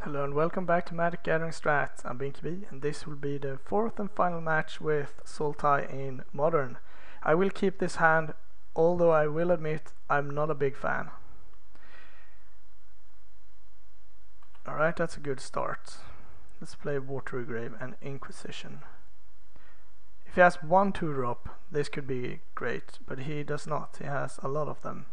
Hello and welcome back to MagicGatheringStrat. I'm Binkabi and this will be the fourth and final match with Sultai in Modern. I will keep this hand, although I will admit I'm not a big fan. Alright, that's a good start. Let's play Watery Grave and Inquisition. If he has 1/2 drop, this could be great, but he does not. He has a lot of them.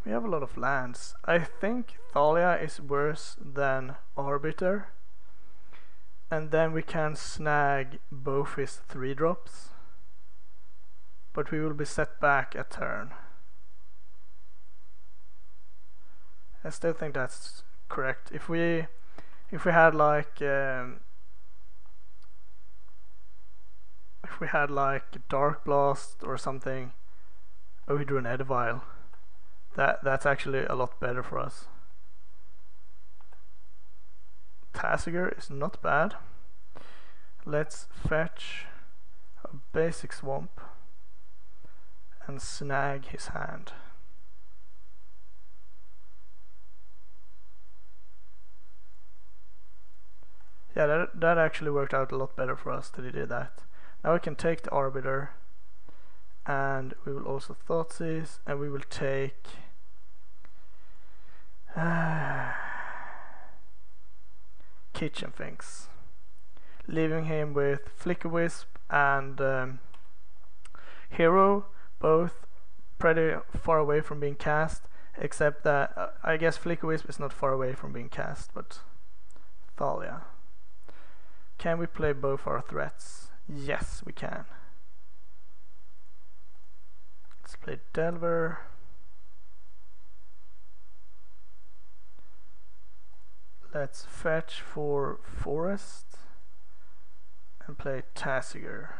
We have a lot of lands. I think Thalia is worse than Arbiter, and then we can snag both his 3-drops, but we will be set back a turn. I still think that's correct. If we had like Dark Blast or something, or we drew an Edivile, that's actually a lot better for us. Tasigur is not bad. Let's fetch a basic swamp and snag his hand. Yeah, that actually worked out a lot better for us that he did that. Now we can take the Arbiter, and we will also Thoughtseize, and we will take Kitchen Things, leaving him with Flicker Wisp and Hero, both pretty far away from being cast, except that I guess Flicker Wisp is not far away from being cast, but Thalia. Can we play both our threats? Yes, we can. Let's play Delver. Let's fetch for Forest and play Tasigur.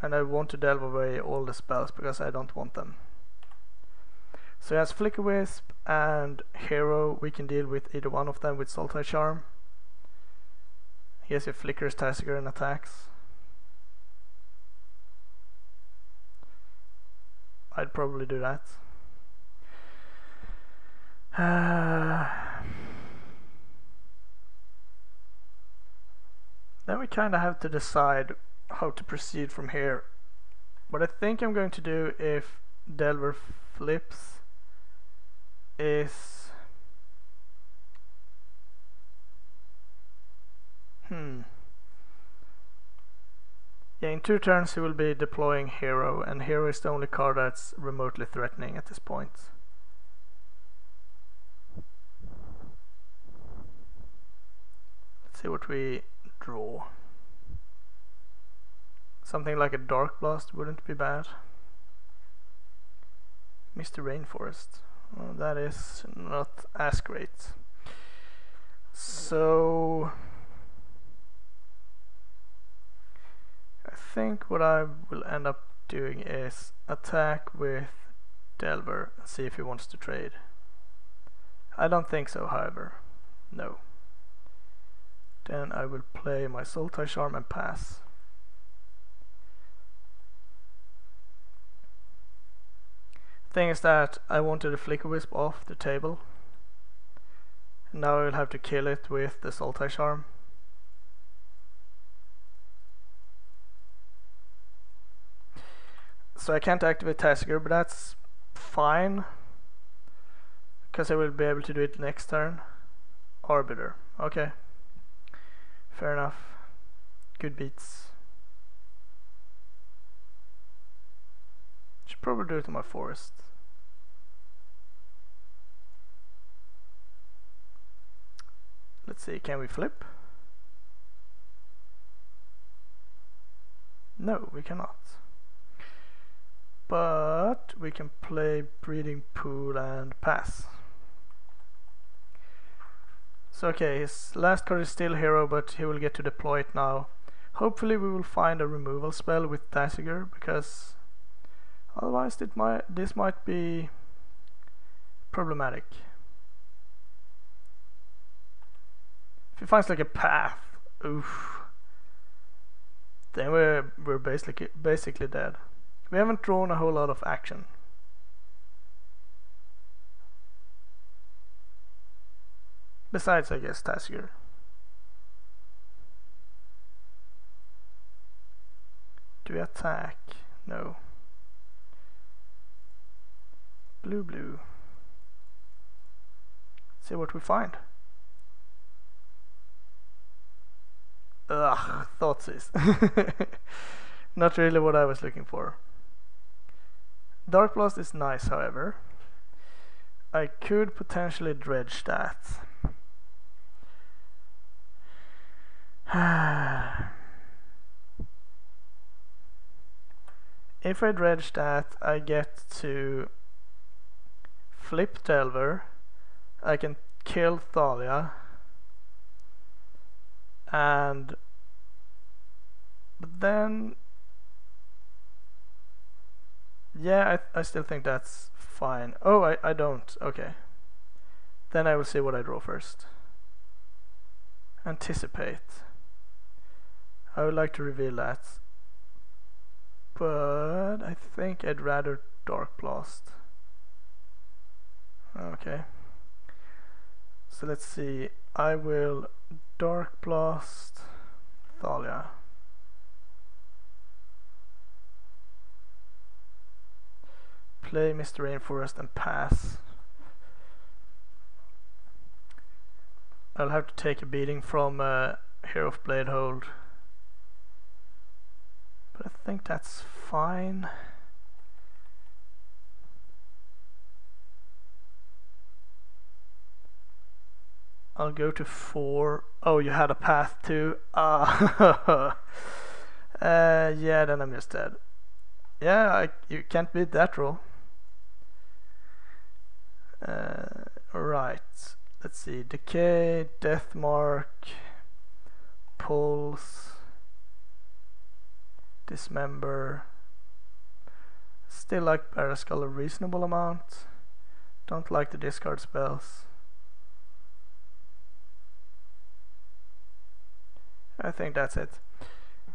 And I want to delve away all the spells because I don't want them. So he has Flicker Wisp and Hero. We can deal with either one of them with Sultai Charm. He has a Flickers Tasigur and attacks. I'd probably do that. Then we kind of have to decide how to proceed from here. What I think I'm going to do if Delver flips is yeah, in 2 turns he will be deploying Hero, and Hero is the only card that's remotely threatening at this point. Let's see what we draw. Something like a Dark Blast wouldn't be bad. Mr. Rainforest. Well, that is not as great. So I think what I will end up doing is attack with Delver and see if he wants to trade. I don't think so, however. No. Then I will play my Sultai Charm and pass. Thing is that I wanted a Flicker Wisp off the table. Now I will have to kill it with the Sultai Charm. So I can't activate Tasigur, but that's fine, because I will be able to do it next turn. Arbiter. Okay. Fair enough. Good beats. Should probably do it on my Forest. Let's see, can we flip? No, we cannot. But we can play Breeding Pool and pass. So okay, his last card is still Hero, but he will get to deploy it now. Hopefully we will find a removal spell with Tasigur, because otherwise this might be problematic. If he finds like a path, oof, then we're basically dead. We haven't drawn a whole lot of action. Besides, I guess, Tasker. Do we attack? No. Blue, blue. See what we find. Ugh, Thoughtseize. Not really what I was looking for. Dark Blast is nice, however. I could potentially dredge that. If I dredge that, I get to flip Delver. I can kill Thalia, and but then yeah, I still think that's fine. Oh, I don't. Okay, then I will see what I draw first. Anticipate. I would like to reveal that, but I think I'd rather Dark Blast. Okay, so let's see. I will Dark Blast Thalia. Play Mr. Rainforest and pass. I'll have to take a beating from Hero of Bladehold, but I think that's fine. I'll go to 4. Oh, you had a path too. Yeah, then I'm just dead. Yeah, you can't beat that roll. Right. Let's see. Decay, Deathmark, Pulse, Dismember. Still like Paraskull a reasonable amount. Don't like the discard spells. I think that's it.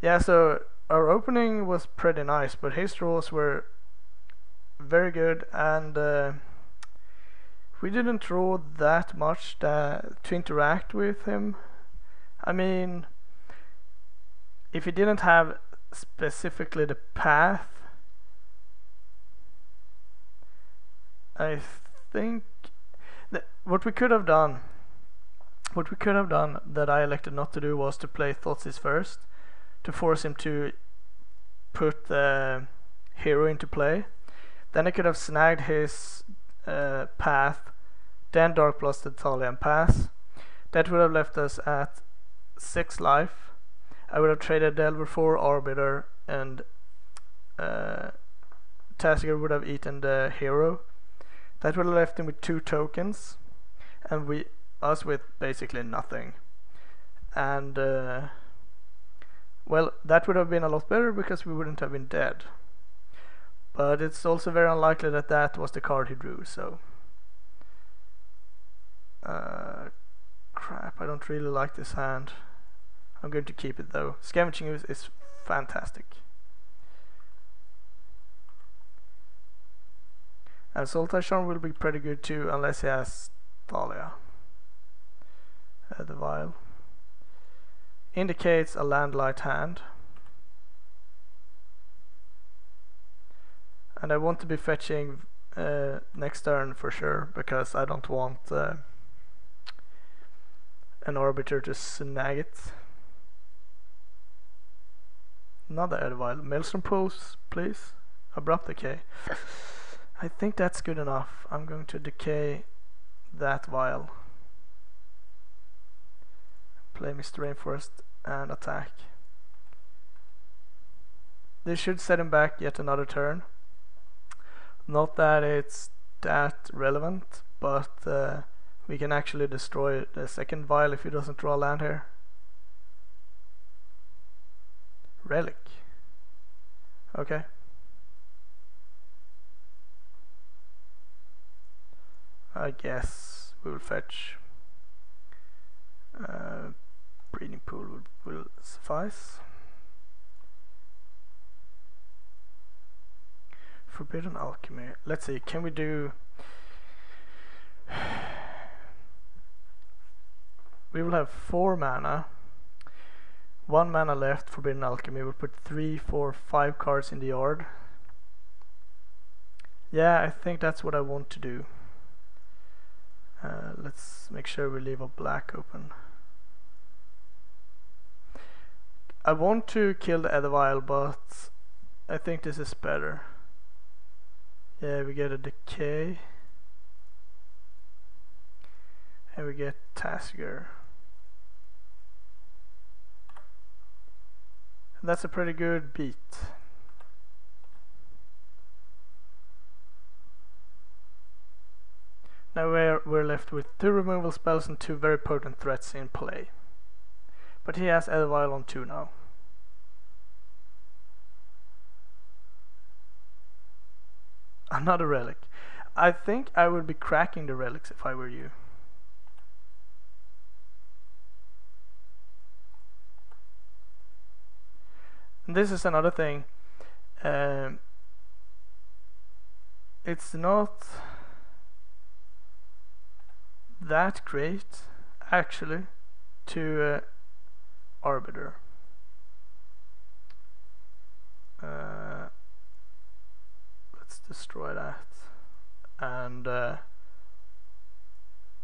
Yeah, so our opening was pretty nice, but his draws were very good, and we didn't draw that much to interact with him. I mean, if he didn't have specifically the path, I think that what we could have done that I elected not to do was to play Thoughtseize first, to force him to put the hero into play. Then I could have snagged his path, then Dark Blasted Thalia and pass. That would have left us at 6 life. I would have traded Delver for Arbiter, and Tasker would have eaten the hero. That would have left him with 2 tokens, and us with basically nothing. And well, that would have been a lot better because we wouldn't have been dead. But it's also very unlikely that that was the card he drew, so crap, I don't really like this hand. I'm going to keep it though. Scavenging is fantastic. And Sultai Charm will be pretty good too, unless he has Thalia. The vial indicates a landlight hand, and I want to be fetching next turn for sure, because I don't want an Arbiter to snag it. Another vial. Maelstrom Pulse, please. Abrupt Decay. I think that's good enough. I'm going to decay that vial. Play Mr. Rainforest and attack. This should set him back yet another turn. Not that it's that relevant, but we can actually destroy the second vial if he doesn't draw land here. Relic. Okay. I guess we will fetch. Breeding Pool will suffice. Forbidden Alchemy. Let's see, can we do... We will have 4 mana. 1 mana left, Forbidden Alchemy. We'll put 3, 4, 5 cards in the yard. Yeah, I think that's what I want to do. Let's make sure we leave a black open. I want to kill the Edavile, but I think this is better. Yeah, we get a Decay. And we get Tasker. And that's a pretty good beat. Now we're left with 2 removal spells and 2 very potent threats in play. But he has Edavile on 2 now. Another relic. I think I would be cracking the relics if I were you. And this is another thing. It's not that great actually to Arbiter. Let's destroy that and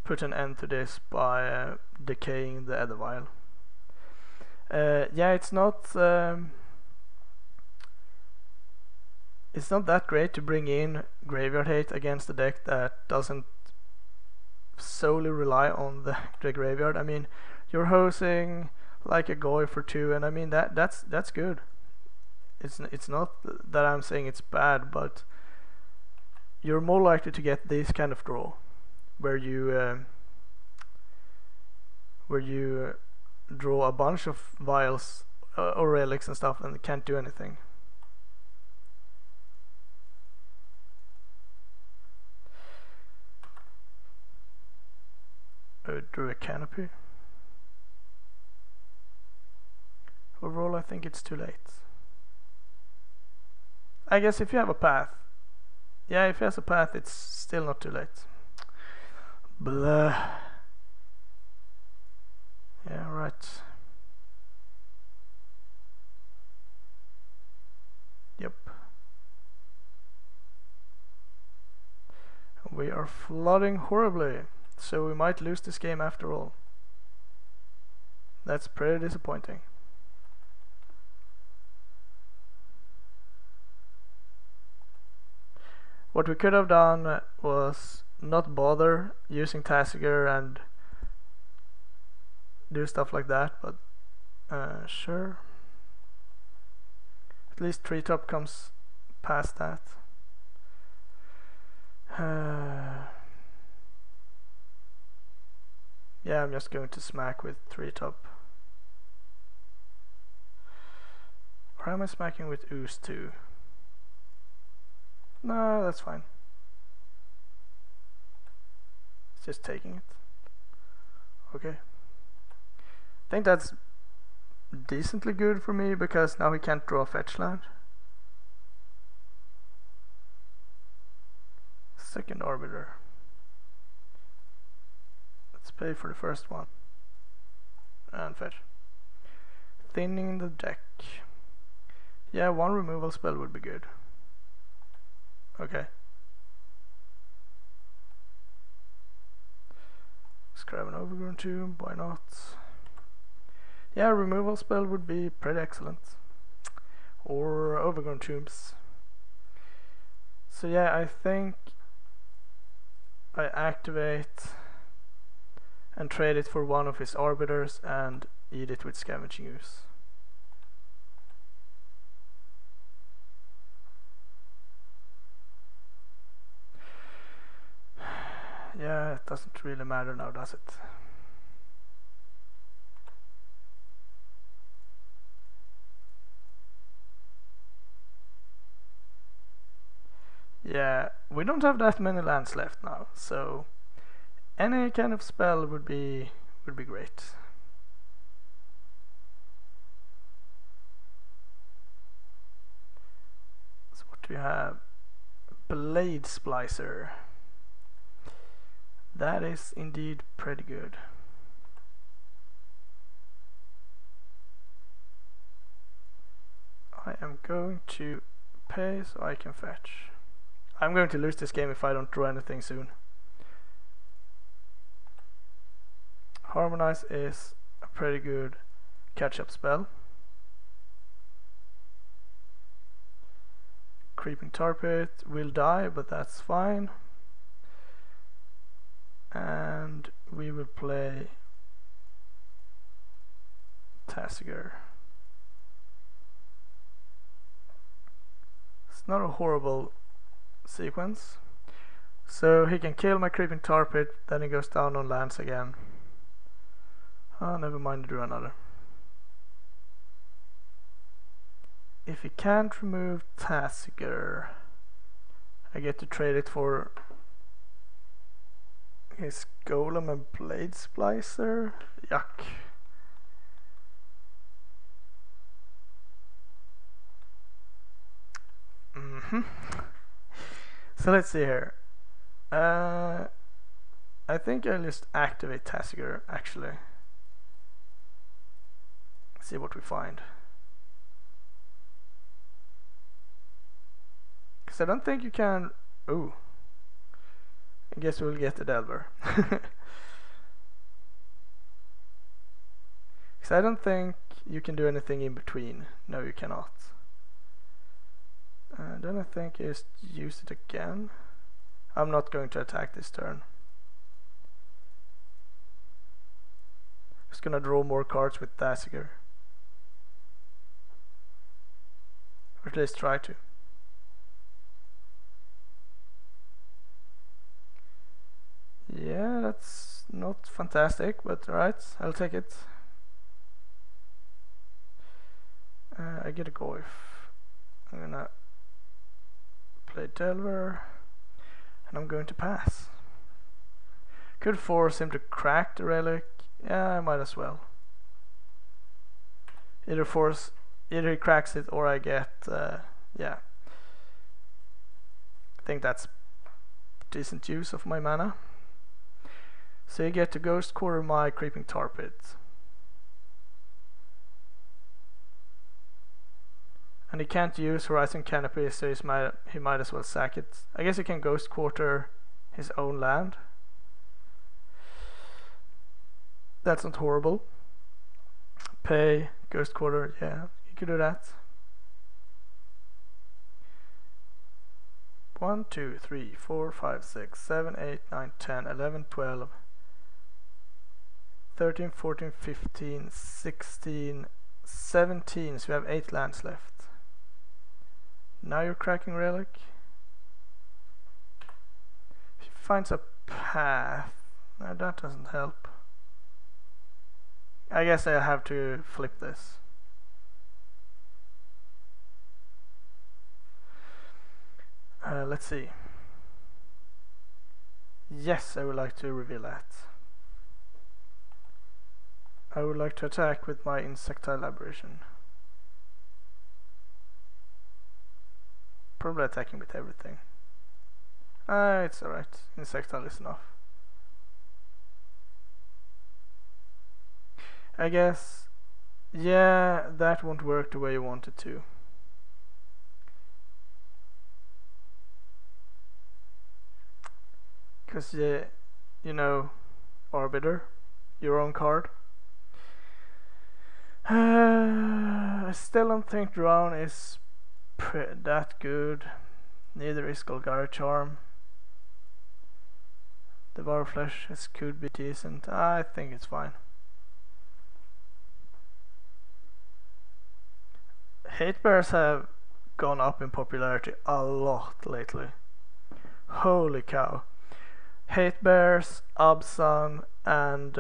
put an end to this by decaying the Edavile. Yeah, it's not that great to bring in Graveyard Hate against a deck that doesn't solely rely on the graveyard. I mean, you're hosing like a Goy for 2, and I mean that's good. It's not that I'm saying it's bad, but you're more likely to get this kind of draw, where you draw a bunch of vials or relics and stuff and can't do anything. Drew a Canopy. Overall, I think it's too late. I guess if you have a path. Yeah, if he has a path, it's still not too late. Blah. Yeah, right. Yep. We are flooding horribly. So we might lose this game after all. That's pretty disappointing. What we could have done was not bother using Tasker and do stuff like that, but sure. At least Treetop comes past that. Yeah, I'm just going to smack with Treetop. Or am I smacking with Ooze too? No, that's fine. It's just taking it. Okay. I think that's decently good for me because now he can't draw a fetch land. Second Arbiter. Let's pay for the first one. And fetch. Thinning the deck. Yeah, 1 removal spell would be good. Okay. Let's grab an Overgrown Tomb, why not? Yeah, removal spell would be pretty excellent. Or Overgrown Tombs. So yeah, I think I activate and trade it for one of his Arbiters and eat it with Scavenging Ooze. Yeah, it doesn't really matter now, does it? Yeah, we don't have that many lands left now, so any kind of spell would be great. So what do we have? Blade Splicer. That is indeed pretty good. I am going to pay so I can fetch. I'm going to lose this game if I don't draw anything soon. Harmonize is a pretty good catch-up spell. Creeping Tar Pit will die, but that's fine. And we will play Tasigur. It's not a horrible sequence. So he can kill my Creeping Tar Pit, then he goes down on lands again. Oh, never mind, drew another. If he can't remove Tasigur, I get to trade it for his Golem and Blade Splicer. Yuck. So let's see here. I think I'll just activate Tasigur actually. See what we find. Because I don't think you can. Ooh. I guess we'll get the Delver. Because I don't think you can do anything in between. No, you cannot. Then I think just use it again. I'm not going to attack this turn. Just gonna draw more cards with Tasigur. Or at least try to. Yeah, that's not fantastic, but alright, I'll take it. I get a Goif. I'm gonna play Delver, and I'm going to pass. Could force him to crack the relic. Yeah, I might as well. Either he cracks it or I get, yeah. I think that's decent use of my mana. So you get to Ghost Quarter my Creeping Tar Pit. And he can't use Horizon Canopy, so he might as well sack it. I guess he can Ghost Quarter his own land. That's not horrible. Pay, Ghost Quarter, yeah, you could do that. 1, 2, 3, 4, 5, 6, 7, 8, 9, 10, 11, 12, 13, 14, 15, 16, 17, so we have 8 lands left. Now you're cracking relic. If he finds a path, no, that doesn't help. I guess I have to flip this. Let's see. Yes, I would like to reveal that. I would like to attack with my Insectile Aberration. Probably attacking with everything. It's alright. Insectile is enough. I guess, yeah, that won't work the way you want it to. Because, yeah, you know, Arbiter, your own card. I still don't think Drown is that good. Neither is Golgari Charm. Devour Flesh could be decent. I think it's fine. Hatebears have gone up in popularity a lot lately. Holy cow. Hatebears, Absan, and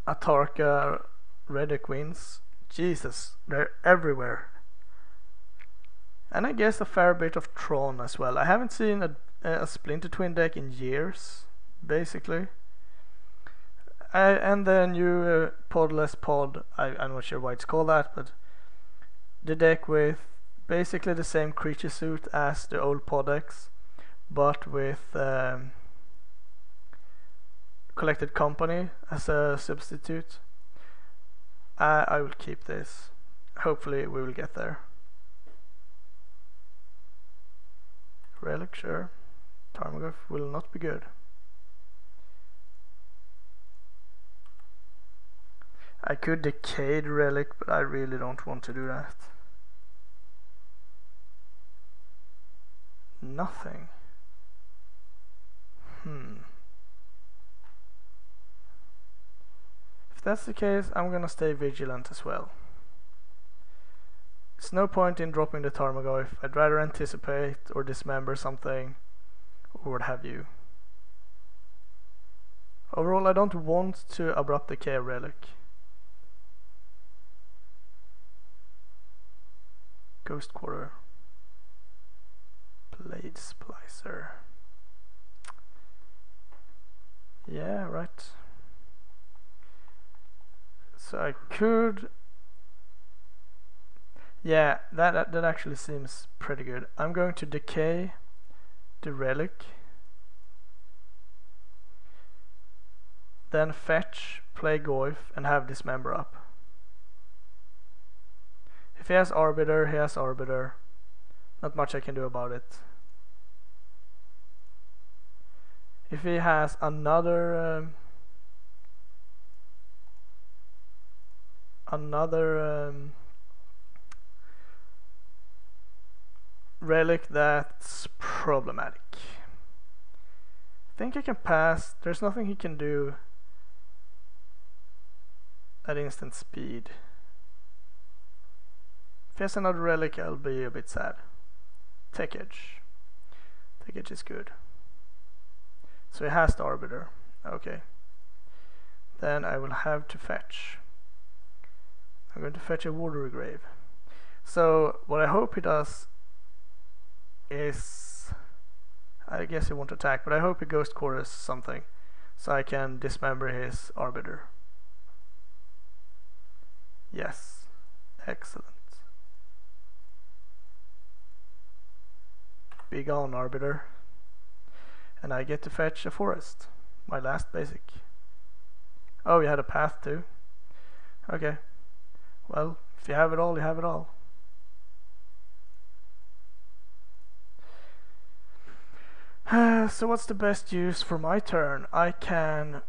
Atarka Red Queens. Jesus, they're everywhere. And I guess a fair bit of Tron as well. I haven't seen a Splinter Twin deck in years, basically. And the new Podless Pod, I'm not sure why it's called that, but the deck with basically the same creature suit as the old Podex, but with Collected Company as a substitute. I will keep this. Hopefully we will get there. Relic, sure. Tarmogoyf will not be good. I could decay the relic, but I really don't want to do that. Nothing. If that's the case, I'm gonna stay vigilant as well. There's no point in dropping the Tarmogoyf. I'd rather anticipate or dismember something or what have you. Overall, I don't want to abrupt decay a relic. Ghost Quarter. Blade Splicer. Yeah, right. So I could... Yeah, that actually seems pretty good. I'm going to decay the relic. Then fetch, play Goyf, and have Dismember up. If he has Arbiter, he has Arbiter. Not much I can do about it. If he has another relic, that's problematic. I think I can pass. There's nothing he can do at instant speed. If he has another relic, I'll be a bit sad. Tech Edge. Tech Edge is good. So he has the Arbiter. Okay. Then I will have to fetch. I'm going to fetch a Watery Grave. So what I hope he does is, I guess he won't attack, but I hope he Ghost Quarters something so I can dismember his Arbiter. Yes. Excellent. Be gone, Arbiter. And I get to fetch a forest. My last basic. Oh, you had a path too? Okay. Well, if you have it all, you have it all. So what's the best use for my turn? I can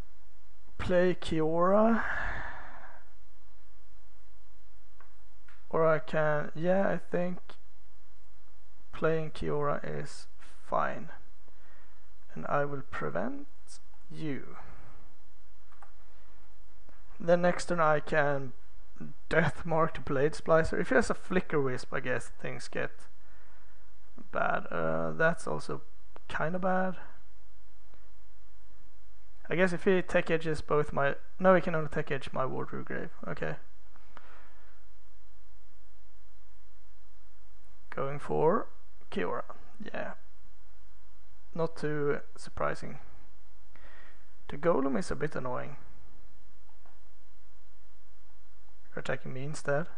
play Kiora. Or I can... Yeah, I think playing Kiora is fine. And I will prevent you. Then next turn I can Death Mark the Blade Splicer. If he has a Flicker Wisp, I guess things get bad. That's also kind of bad. I guess if he Tech Edges both my... No, he can only Tech Edge my Watery Grave. Okay. Going for Kiora. Yeah. Not too surprising. The Golem is a bit annoying. You're attacking me instead.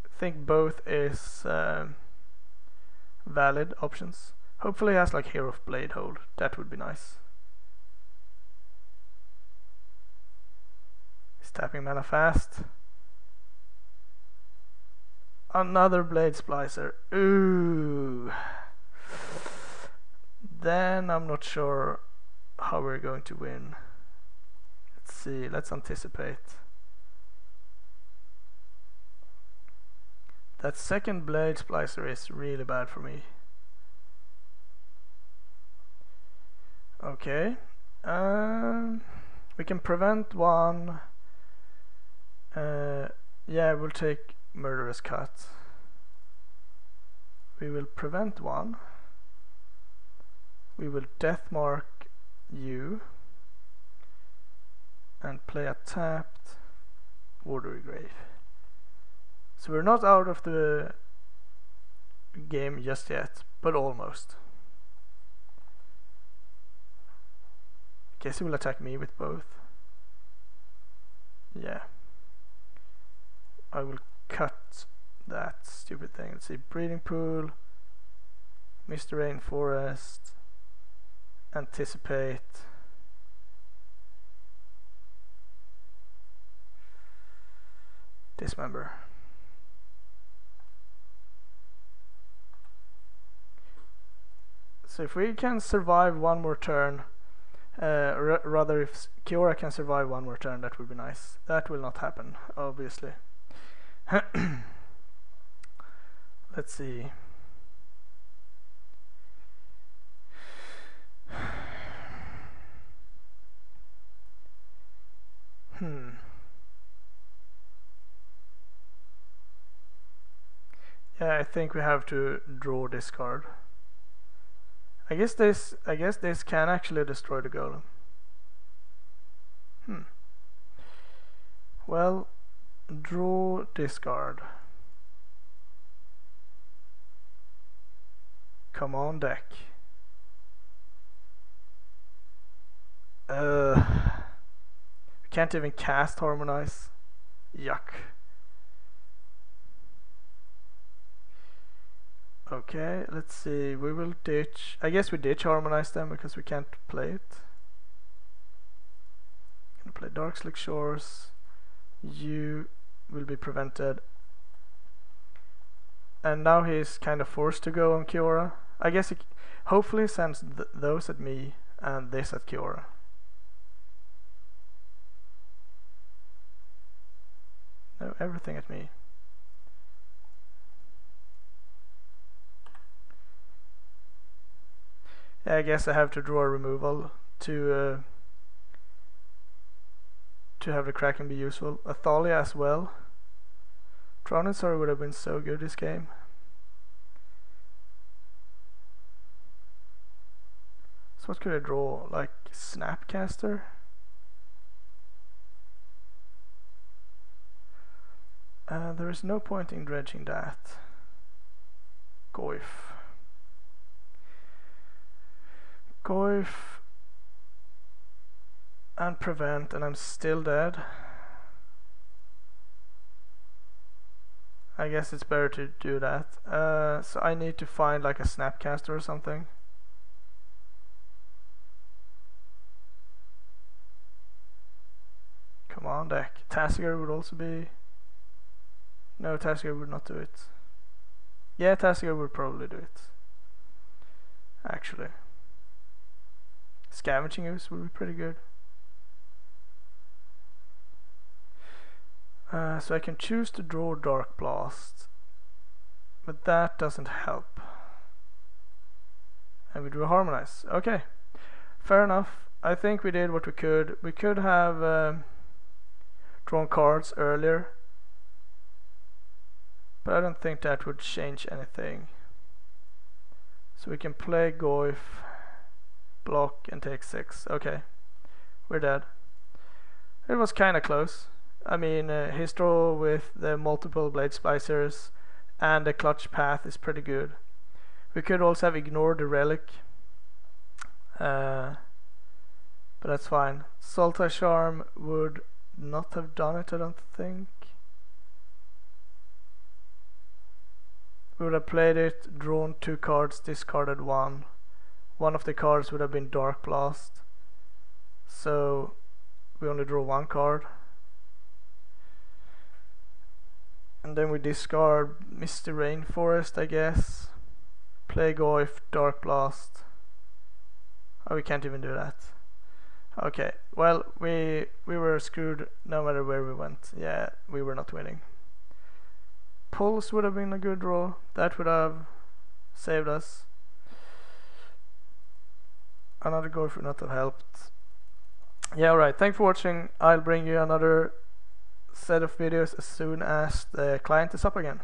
I think both is valid options. Hopefully he has like Hero of Blade Hold. That would be nice. He's tapping mana fast. Another Blade Splicer. Ooh. Then I'm not sure how we're going to win. Let's see, let's anticipate. That second Blade Splicer is really bad for me. Okay. We can prevent one. Yeah, we'll take Murderous Cut. We will prevent one. We will Death Mark you and play a tapped Watery Grave. So we're not out of the game just yet, but almost. Guess he will attack me with both. Yeah. I will cut that stupid thing. Let's see, breeding pool, Mr. Rainforest, anticipate, dismember. So if we can survive one more turn, rather if Kiora can survive one more turn, that would be nice. That will not happen, obviously. Let's see. Yeah, I think we have to draw this card. I guess this can actually destroy the golem. Well, draw this card. Come on, deck. We can't even cast Harmonize. Yuck. Okay, let's see. We will ditch. I guess we ditch Harmonize them because we can't play it. Gonna play Dark Slick Shores. You will be prevented. And now he's kind of forced to go on Kiora. I guess he hopefully sends those at me and this at Kiora. No, everything at me. Yeah, I guess I have to draw a removal to have the Kraken be useful. A Thalia as well. Tronisor would have been so good this game. So what could I draw? Like Snapcaster? There is no point in dredging that. Goyf. Goyf and prevent, and I'm still dead. I guess it's better to do that. So I need to find like a Snapcaster or something. Come on, deck. Tasigur would also be... No, Tasigur would not do it. Yeah, Tasigur would probably do it. Actually. Scavenging Ooze would be pretty good. So I can choose to draw Dark Blast, but that doesn't help. And we drew Harmonize. Okay, fair enough. I think we did what we could. We could have drawn cards earlier, but I don't think that would change anything. So we can play Goyf, block, and take 6. Okay, we're dead. It was kind of close. I mean, his draw with the multiple Blade Splicers and the Clutch Path is pretty good. We could also have ignored the Relic, but that's fine. Sultai Charm would not have done it, I don't think. We would have played it, drawn 2 cards, discarded 1. One of the cards would have been Dark Blast, so we only draw 1 card. And then we discard Mr. Rainforest, I guess. Play Goyf, Dark Blast. Oh, we can't even do that. Okay, well, we were screwed no matter where we went. Yeah, we were not winning. Pulse would have been a good draw. That would have saved us. Another Goyf would not have helped. Yeah, alright, thanks for watching. I'll bring you another set of videos as soon as the client is up again.